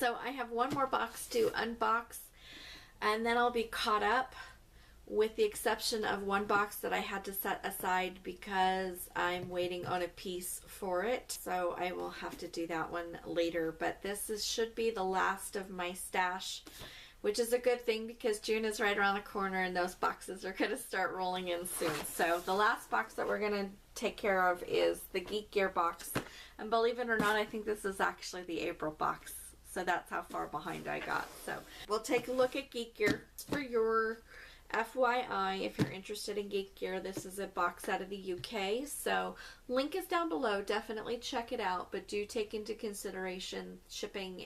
So I have one more box to unbox, and then I'll be caught up, with the exception of one box that I had to set aside because I'm waiting on a piece for it. So I will have to do that one later. But this should be the last of my stash, which is a good thing because June is right around the corner and those boxes are going to start rolling in soon. So the last box that we're going to take care of is the Geek Gear box. And believe it or not, I think this is actually the April box. So that's how far behind I got. So we'll take a look at Geek Gear. For your FYI, if you're interested in Geek Gear, this is a box out of the UK. So link is down below. Definitely check it out. But do take into consideration shipping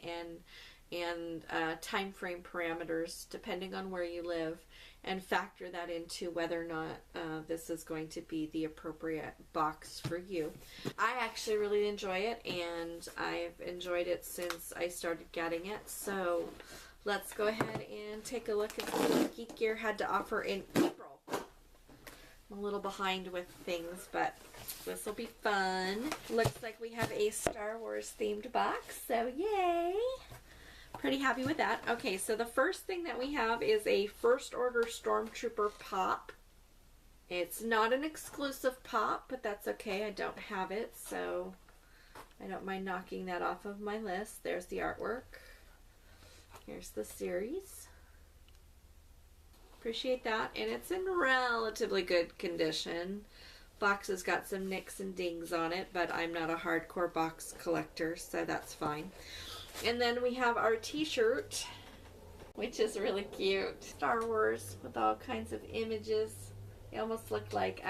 and time frame parameters depending on where you live, and factor that into whether or not this is going to be the appropriate box for you. I actually really enjoy it, and I've enjoyed it since I started getting it. So let's go ahead and take a look at what Geek Gear had to offer in April. I'm a little behind with things, but this will be fun. Looks like we have a Star Wars themed box, so yay! Pretty happy with that. Okay, so the first thing that we have is a First Order Stormtrooper pop. It's not an exclusive pop, but that's okay. I don't have it, so I don't mind knocking that off of my list. There's the artwork. Here's the series. Appreciate that, and it's in relatively good condition. Box has got some nicks and dings on it, but I'm not a hardcore box collector, so that's fine. And then we have our t-shirt, which is really cute. Star Wars with all kinds of images. They almost look like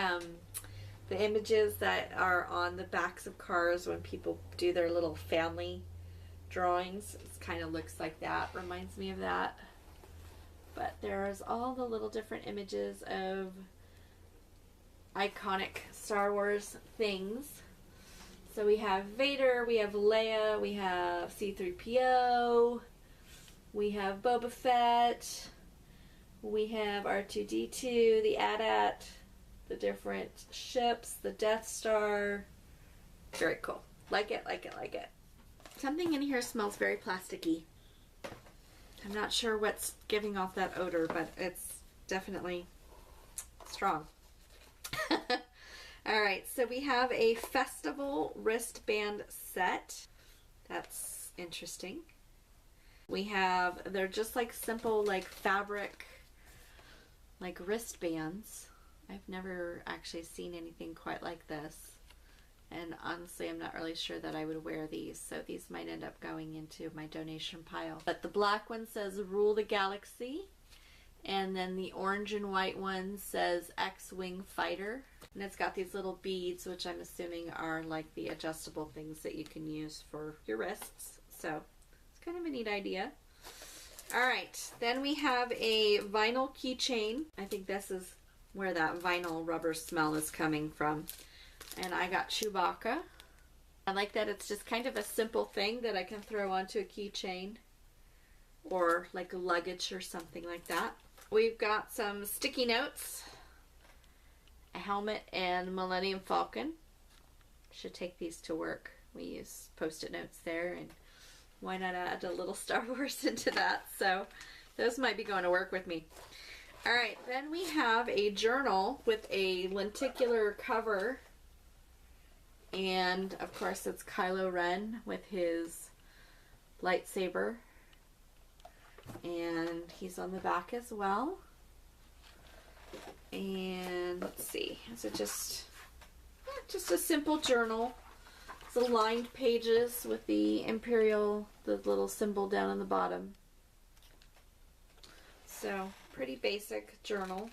the images that are on the backs of cars when people do their little family drawings. It kind of looks like that. Reminds me of that. But there's all the little different images of iconic Star Wars things. So we have Vader, we have Leia, we have C-3PO, we have Boba Fett, we have R2-D2, the AT-AT, the different ships, the Death Star. Very cool. Like it, like it, like it. Something in here smells very plasticky. I'm not sure what's giving off that odor, but it's definitely strong. Alright, so we have a festival wristband set. That's interesting. They're just like simple like fabric like wristbands. I've never actually seen anything quite like this. And honestly, I'm not really sure that I would wear these, so these might end up going into my donation pile. But the black one says Rule the Galaxy. And then the orange and white one says X-Wing Fighter. And it's got these little beads, which I'm assuming are like the adjustable things that you can use for your wrists. So it's kind of a neat idea. Alright, then we have a vinyl keychain. I think this is where that vinyl rubber smell is coming from. And I got Chewbacca. I like that it's just kind of a simple thing that I can throw onto a keychain. Or like luggage or something like that. We've got some sticky notes, a helmet, and Millennium Falcon. Should take these to work. We use post-it notes there, and why not add a little Star Wars into that? So those might be going to work with me. Alright, then we have a journal with a lenticular cover, and of course it's Kylo Ren with his lightsaber. And he's on the back as well. And let's see, is it just a simple journal. It's lined pages with the Imperial, the little symbol down on the bottom. So pretty basic journal.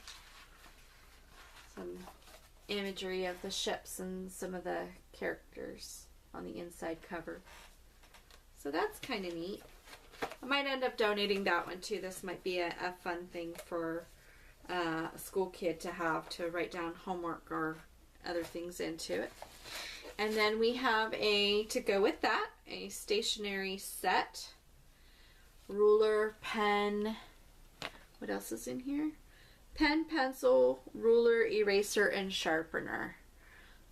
Some imagery of the ships and some of the characters on the inside cover. So that's kind of neat. I might end up donating that one too. This might be a fun thing for a school kid to have to write down homework or other things into it. And then we have to go with that, a stationery set. Ruler, pen, what else is in here? Pen, pencil, ruler, eraser, and sharpener.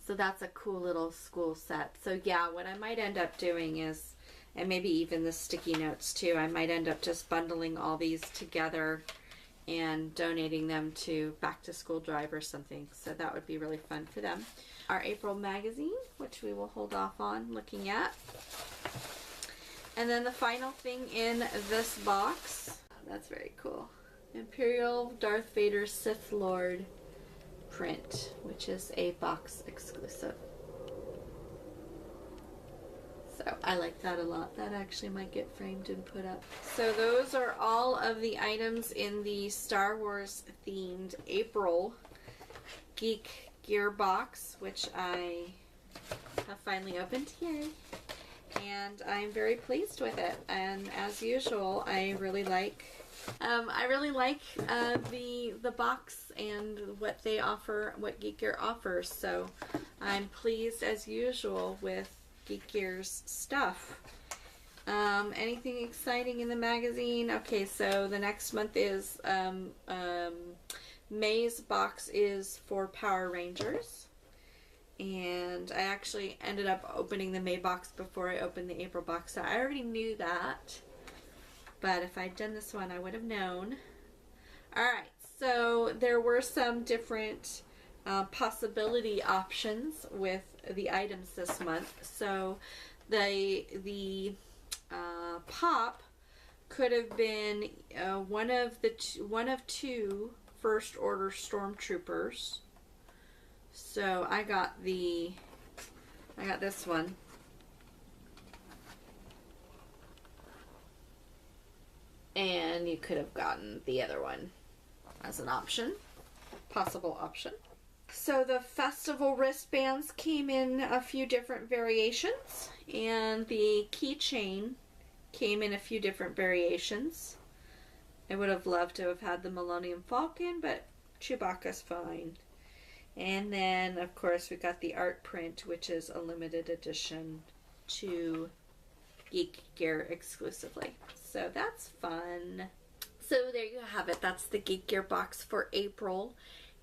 So that's a cool little school set. So yeah, what I might end up doing is and maybe even the sticky notes too. I might end up just bundling all these together and donating them to back to school drive or something. So that would be really fun for them. Our April magazine, which we will hold off on looking at. And then the final thing in this box, that's very cool. Imperial Darth Vader Sith Lord print, which is a box exclusive. So I like that a lot. That actually might get framed and put up. So those are all of the items in the Star Wars themed April Geek Gear box, which I have finally opened. Yay! And I'm very pleased with it. And as usual, I really like the box and what they offer, what Geek Gear offers. So I'm pleased as usual with Geek Gear's stuff. Anything exciting in the magazine? Okay, so the next month is May's box is for Power Rangers. And I actually ended up opening the May box before I opened the April box. So I already knew that. But if I'd done this one, I would have known. Alright, so there were some different possibility options with the items this month. So the pop could have been one of two First Order Stormtroopers. So I got this one. And you could have gotten the other one as an option, possible option. So the festival wristbands came in a few different variations, and the keychain came in a few different variations. I would have loved to have had the Millennium Falcon, but Chewbacca's fine. And then, of course, we got the art print, which is a limited edition to Geek Gear exclusively. So that's fun. So there you have it. That's the Geek Gear box for April.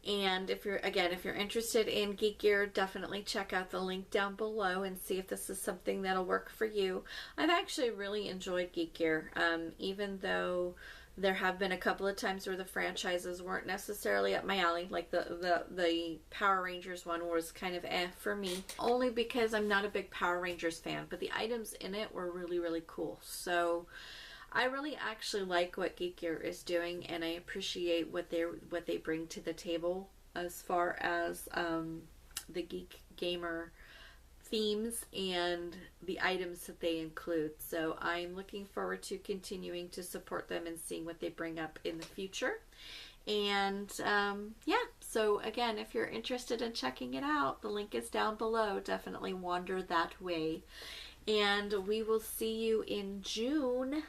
And if you're interested in Geek Gear, definitely check out the link down below and see if this is something that'll work for you. I've actually really enjoyed Geek Gear, even though there have been a couple of times where the franchises weren't necessarily up my alley. Like the Power Rangers one was kind of for me, only because I'm not a big Power Rangers fan, but the items in it were really, really cool. So I really actually like what Geek Gear is doing, and I appreciate what they bring to the table as far as the geek gamer themes and the items that they include. So I'm looking forward to continuing to support them and seeing what they bring up in the future. And yeah, so again, if you're interested in checking it out, the link is down below. Definitely wander that way. And we will see you in June.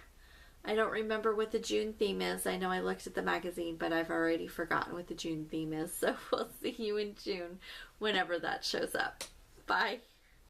I don't remember what the June theme is. I know I looked at the magazine, but I've already forgotten what the June theme is. So we'll see you in June whenever that shows up. Bye.